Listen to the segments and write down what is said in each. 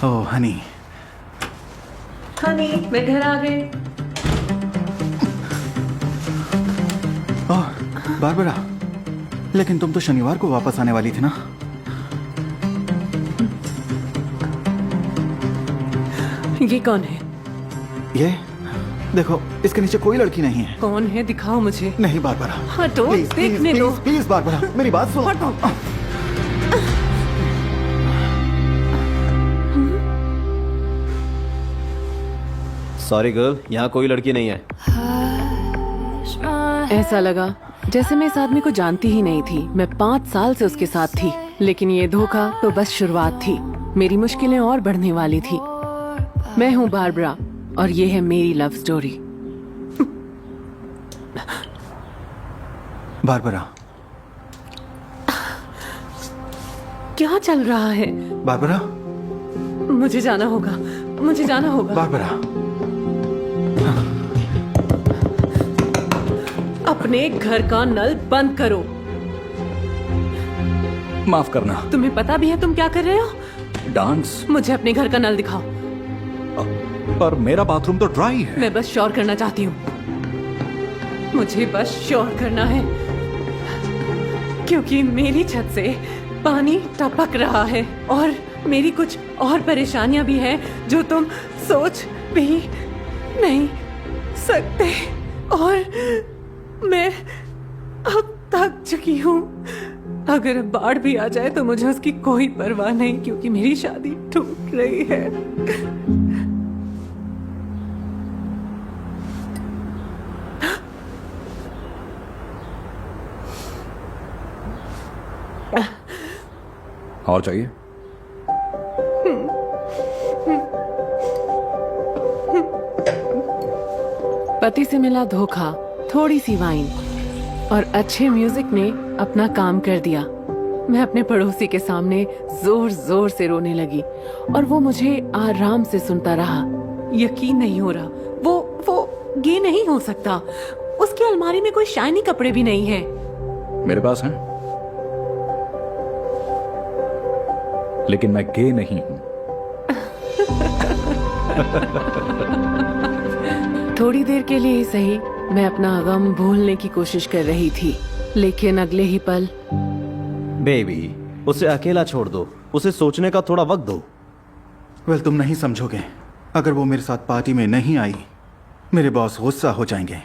ओह हनी, हनी मैं घर आ गई। ओह बारबरा, लेकिन तुम तो शनिवार को वापस आने वाली थी ना? ये कौन है? ये देखो, इसके नीचे कोई लड़की नहीं है। कौन है? दिखाओ मुझे। नहीं बारबरा, हटो, प्लीज देखने प्लीज दो। प्लीज प्लीज बारबरा, मेरी बात सुनो। हटो। सॉरी गर्ल, यहाँ कोई लड़की नहीं है। ऐसा लगा जैसे मैं इस आदमी को जानती ही नहीं थी। मैं 5 साल से उसके साथ थी, लेकिन ये धोखा तो बस शुरुआत थी। मेरी मुश्किलें और बढ़ने वाली थी। मैं हूँ बारबरा और ये है मेरी लव स्टोरी। बारबरा, क्या चल रहा है? बारबरा, मुझे जाना होगा, मुझे जाना होगा। बारबरा, अपने घर का नल बंद करो। माफ करना। तुम्हें पता भी है तुम क्या कर रहे हो? डांस? मुझे अपने घर का नल दिखाओ। पर मेरा बाथरूम तो ड्राई है। मैं बस श्योर करना चाहती हूँ। मुझे बस श्योर करना है, क्योंकि मेरी छत से पानी टपक रहा है और मेरी कुछ और परेशानियां भी हैं जो तुम सोच भी नहीं सकते। और मैं अब थक चुकी हूँ। अगर बाढ़ भी आ जाए तो मुझे उसकी कोई परवाह नहीं, क्योंकि मेरी शादी टूट रही है। और चाहिए? पति से मिला धोखा, थोड़ी सी वाइन और अच्छे म्यूजिक ने अपना काम कर दिया। मैं अपने पड़ोसी के सामने जोर जोर से रोने लगी और वो मुझे आराम से सुनता रहा। यकीन नहीं हो रहा, वो ये नहीं हो सकता। उसकी अलमारी में कोई शाइनी कपड़े भी नहीं है। मेरे पास हैं, लेकिन मैं गे नहीं हूं। थोड़ी देर के लिए ही सही, मैं अपना गम भूलने की कोशिश कर रही थी, लेकिन अगले ही पल बेबी, उसे अकेला छोड़ दो, उसे सोचने का थोड़ा वक्त दो। वेल तुम नहीं समझोगे। अगर वो मेरे साथ पार्टी में नहीं आई, मेरे बॉस गुस्सा हो जाएंगे।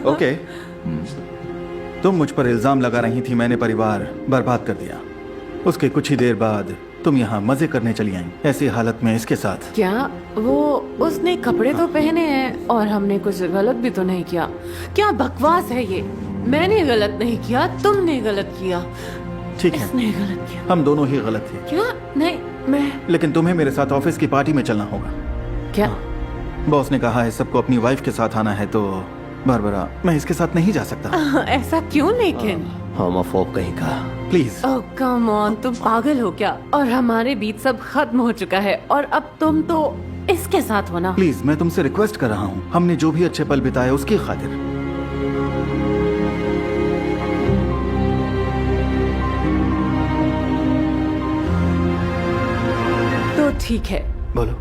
ओके, तुम मुझ पर इल्जाम लगा रही थी मैंने परिवार बर्बाद कर दिया। उसके कुछ ही देर बाद तुम यहाँ मजे करने चली आई, ऐसी हालत में इसके साथ। क्या वो उसने कपड़े तो पहने हैं और हमने कुछ गलत भी तो नहीं किया? क्या बकवास है ये? मैंने गलत नहीं किया, तुमने गलत किया। ठीक है, इसने गलत किया। हम दोनों ही गलत थे। क्या? नहीं, मैं लेकिन तुम्हें मेरे साथ ऑफिस की पार्टी में चलना होगा। क्या? बॉस ने कहा है सबको अपनी वाइफ के साथ आना है, तो बारबरा मैं इसके साथ नहीं जा सकता। ऐसा क्यों? लेकिन होमोफोब कहीं का। प्लीज। ओह कम ऑन, तुम पागल हो क्या? और हमारे बीच सब खत्म हो चुका है और अब तुम तो इसके साथ हो ना? प्लीज, मैं तुमसे रिक्वेस्ट कर रहा हूँ, हमने जो भी अच्छे पल बिताए उसकी खातिर। तो ठीक है, बोलो।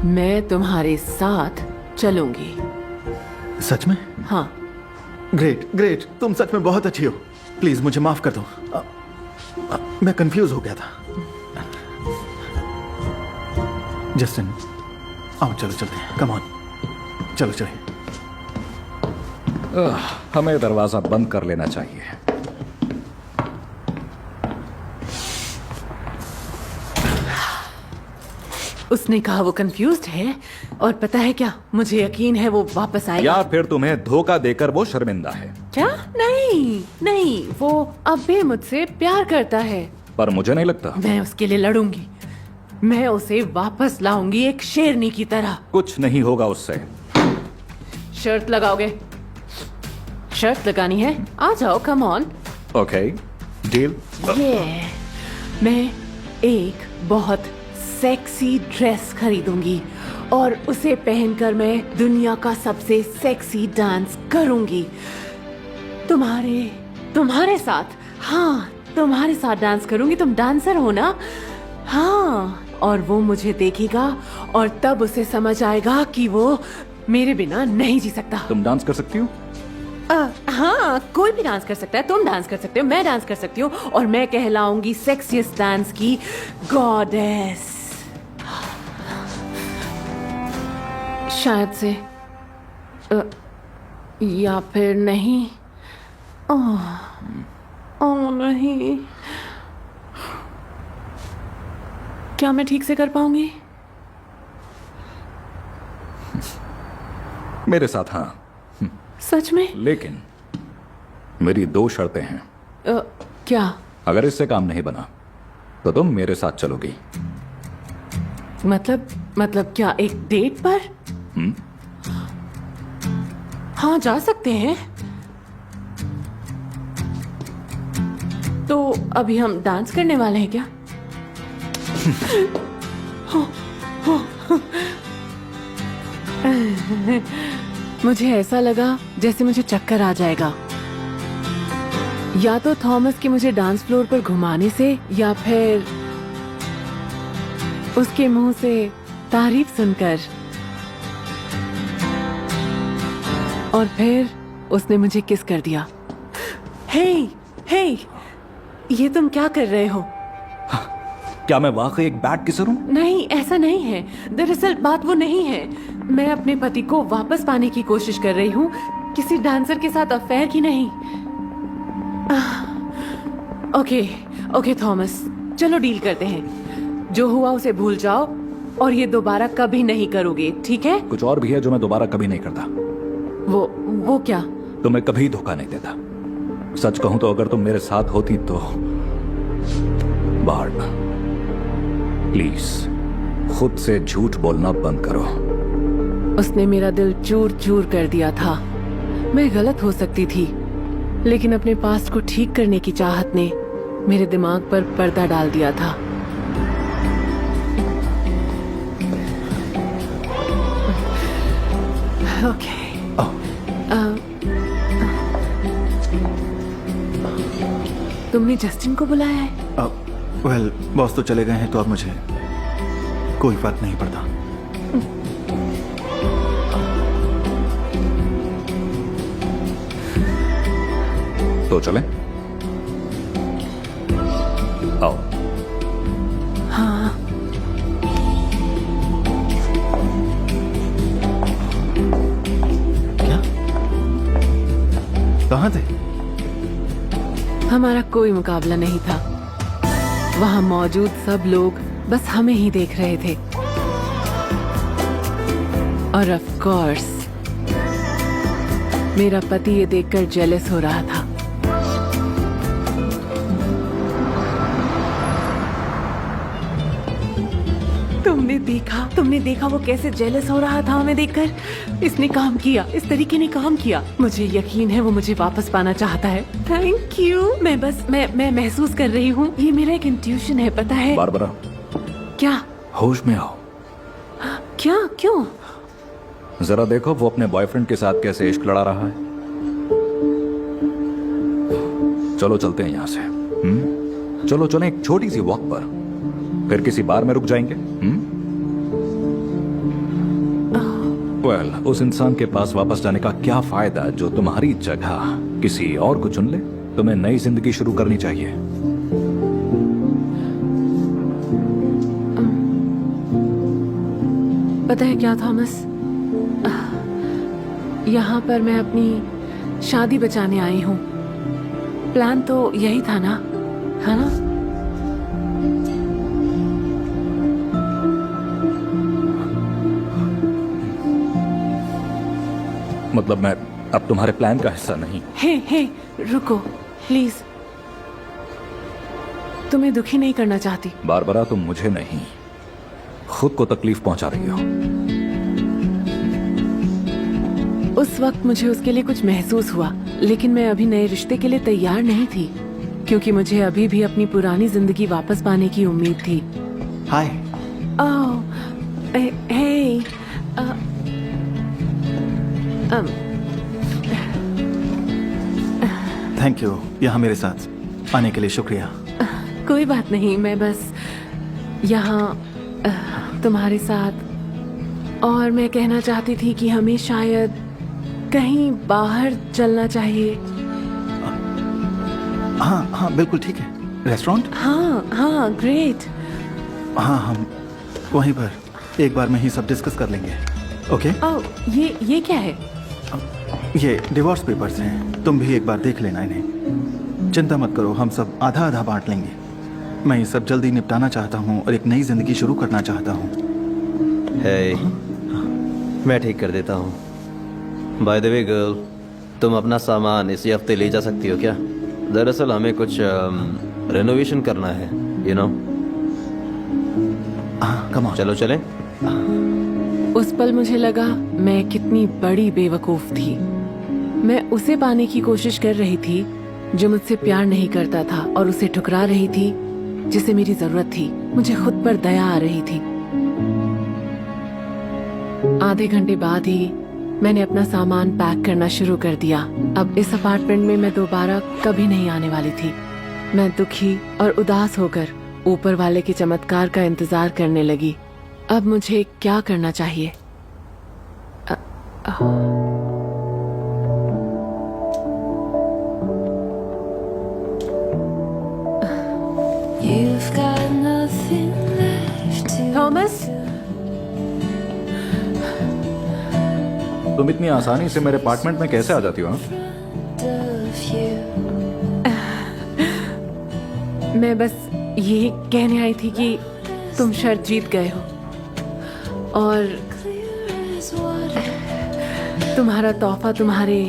मैं तुम्हारे साथ चलूंगी। सच में? हाँ। ग्रेट ग्रेट, तुम सच में बहुत अच्छी हो। प्लीज मुझे माफ कर दो, मैं कंफ्यूज हो गया था। जस्टिन, आओ चलो चलते हैं, कम ऑन, चलो चलिए। हमें दरवाजा बंद कर लेना चाहिए। उसने कहा वो कंफ्यूज्ड है, और पता है क्या, मुझे यकीन है वो वापस आएगा। या फिर तुम्हें धोखा देकर वो शर्मिंदा है। क्या? नहीं नहीं, वो अब भी मुझसे प्यार करता है। पर मुझे नहीं लगता। मैं उसके लिए लड़ूंगी, मैं उसे वापस लाऊंगी एक शेरनी की तरह। कुछ नहीं होगा उससे। शर्त लगाओगे? शर्त लगानी है? आ जाओ, कम ऑन। Okay, deal. ये मैं एक बहुत सेक्सी ड्रेस खरीदूंगी और उसे पहनकर मैं दुनिया का सबसे सेक्सी डांस करूंगी। तुम्हारे साथ, हाँ तुम्हारे साथ डांस करूंगी। तुम डांसर हो ना? हाँ। और वो मुझे देखेगा और तब उसे समझ आएगा कि वो मेरे बिना नहीं जी सकता। तुम डांस कर सकती हो? हाँ, कोई भी डांस कर सकता है। तुम डांस कर सकते हो, मैं डांस कर सकती हूँ और मैं कहलाऊंगी सेक्सीएस्ट डांस की गॉडेस। शायद से या फिर नहीं। ओह नहीं, क्या मैं ठीक से कर पाऊंगी? मेरे साथ हाँ, सच में? लेकिन मेरी 2 शर्तें हैं। क्या? अगर इससे काम नहीं बना तो तुम मेरे साथ चलोगी। मतलब क्या, एक डेट पर? हाँ, जा सकते हैं। तो अभी हम डांस करने वाले हैं क्या? मुझे ऐसा लगा जैसे मुझे चक्कर आ जाएगा, या तो थॉमस के मुझे डांस फ्लोर पर घुमाने से या फिर उसके मुंह से तारीफ सुनकर। और फिर उसने मुझे किस कर दिया। हे, ये तुम क्या कर रहे हो? क्या मैं वाकई एक बैड किसर हूँ? नहीं, ऐसा नहीं है। दरअसल बात वो नहीं है। मैं अपने पति को वापस पाने की कोशिश कर रही हूँ, किसी डांसर के साथ अफेयर की नहीं। ओके थॉमस, चलो डील करते हैं। जो हुआ उसे भूल जाओ और ये दोबारा कभी नहीं करोगे, ठीक है? कुछ और भी है जो मैं दोबारा कभी नहीं करता। वो क्या? तुम्हें कभी धोखा नहीं देता। सच कहूं तो अगर तुम मेरे साथ होती तो। बार्ब, प्लीज खुद से झूठ बोलना बंद करो। उसने मेरा दिल चूर चूर कर दिया था। मैं गलत हो सकती थी, लेकिन अपने पास्ट को ठीक करने की चाहत ने मेरे दिमाग पर पर्दा डाल दिया था। ओके। तुमने जस्टिन को बुलाया है? वेल, बॉस तो चले गए हैं तो अब मुझे कोई फर्क नहीं पड़ता। तो चलें? आओ। हाँ। क्या? कहाँ थे? हमारा कोई मुकाबला नहीं था। वहाँ मौजूद सब लोग बस हमें ही देख रहे थे। और ऑफ कोर्स मेरा पति ये देखकर जेलस हो रहा था। तुमने देखा वो कैसे जेलस हो रहा था हमें देखकर। इसने काम किया, इस तरीके ने काम किया। मुझे यकीन है वो मुझे वापस पाना चाहता है। Thank you. मैं महसूस कर रही हूँ, ये मेरा एक इंट्यूशन है, पता है? बारबरा, क्या? होश में आओ। क्या? क्यों? जरा देखो वो अपने बॉयफ्रेंड के साथ कैसे इश्क लड़ा रहा है। चलो चलते हैं यहाँ से। चलो चलें एक छोटी सी वॉक पर, फिर किसी बार में रुक जाएंगे। वेल, उस इंसान के पास वापस जाने का क्या फायदा जो तुम्हारी जगह किसी और को चुन ले। तुम्हें नई जिंदगी शुरू करनी चाहिए। पता है क्या थॉमस, यहाँ पर मैं अपनी शादी बचाने आई हूँ। प्लान तो यही था ना, है ना? मतलब मैं अब तुम्हारे प्लान का हिस्सा नहीं। हे, रुको प्लीज। तुम्हें दुखी नहीं करना चाहती। बारबरा, तुम मुझे नहीं, खुद को तकलीफ पहुंचा रही हो। उस वक्त मुझे उसके लिए कुछ महसूस हुआ, लेकिन मैं अभी नए रिश्ते के लिए तैयार नहीं थी। क्योंकि मुझे अभी भी अपनी पुरानी जिंदगी वापस पाने की उम्मीद थी। हाय। ओह, हे, थैंक यू यहाँ मेरे साथ आने के लिए शुक्रिया। कोई बात नहीं, मैं बस यहाँ तुम्हारे साथ, और मैं कहना चाहती थी कि हमें शायद कहीं बाहर चलना चाहिए। हाँ हाँ बिल्कुल ठीक है। रेस्टोरेंट? हाँ हाँ, ग्रेट। हाँ हम वहीं पर एक बार में ही सब डिस्कस कर लेंगे। ओके? ओह, ये क्या है? ये डिवोर्स पेपर्स हैं, तुम भी एक बार देख लेना इन्हें। चिंता मत करो, हम सब आधा आधा बांट लेंगे। मैं ये सब जल्दी निपटाना चाहता हूँ और एक नई जिंदगी शुरू करना चाहता हूँ। है, मैं ठीक कर देता हूँ। बाय द वे गर्ल, तुम अपना सामान इसी हफ्ते ले जा सकती हो क्या? दरअसल हमें कुछ रेनोवेशन करना है, यू नो। हाँ कम ऑन। चलो चलें। उस पल मुझे लगा मैं कितनी बड़ी बेवकूफ थी। मैं उसे पाने की कोशिश कर रही थी जो मुझसे प्यार नहीं करता था, और उसे ठुकरा रही थी जिसे मेरी जरूरत थी। मुझे खुद पर दया आ रही थी। आधे घंटे बाद ही मैंने अपना सामान पैक करना शुरू कर दिया। अब इस अपार्टमेंट में मैं दोबारा कभी नहीं आने वाली थी। मैं दुखी और उदास होकर ऊपर वाले के चमत्कार का इंतजार करने लगी। अब मुझे क्या करना चाहिए? You've got nothing left to Thomas, तुम इतनी आसानी से मेरे अपार्टमेंट में कैसे आ जाती हो? हाँ? of you. मैं बस यही कहने आई थी कि तुम शर्त जीत गए हो और Clear as water. तुम्हारा तोहफा तुम्हारे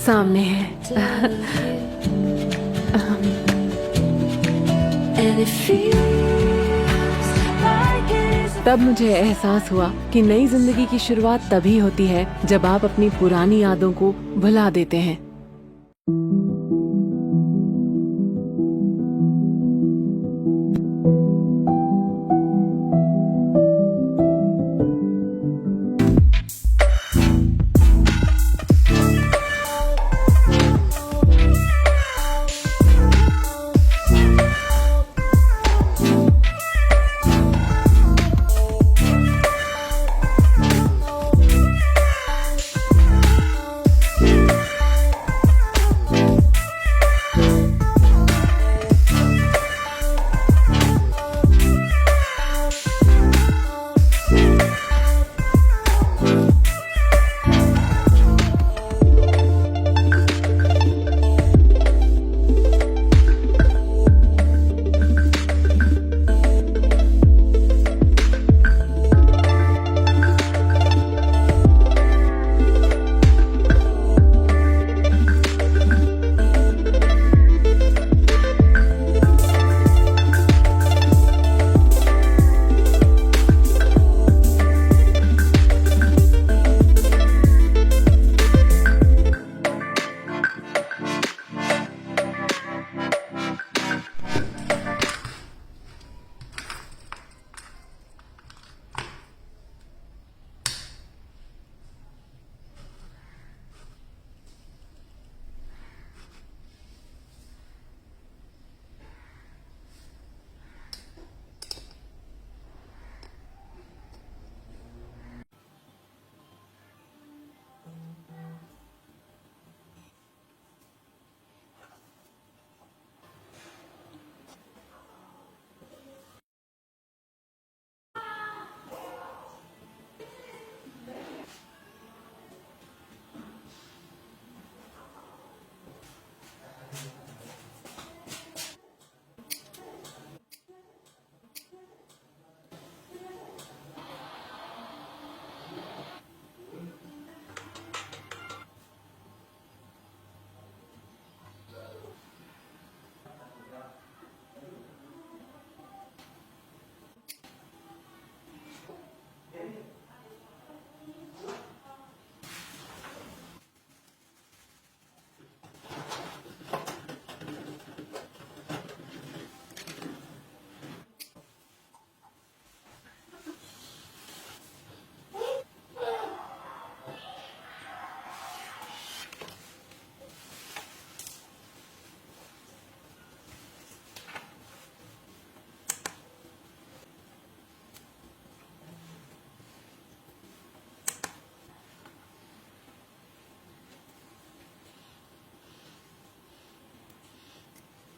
सामने है। And it feels like it's तब मुझे एहसास हुआ कि नई जिंदगी की शुरुआत तभी होती है जब आप अपनी पुरानी यादों को भुला देते हैं।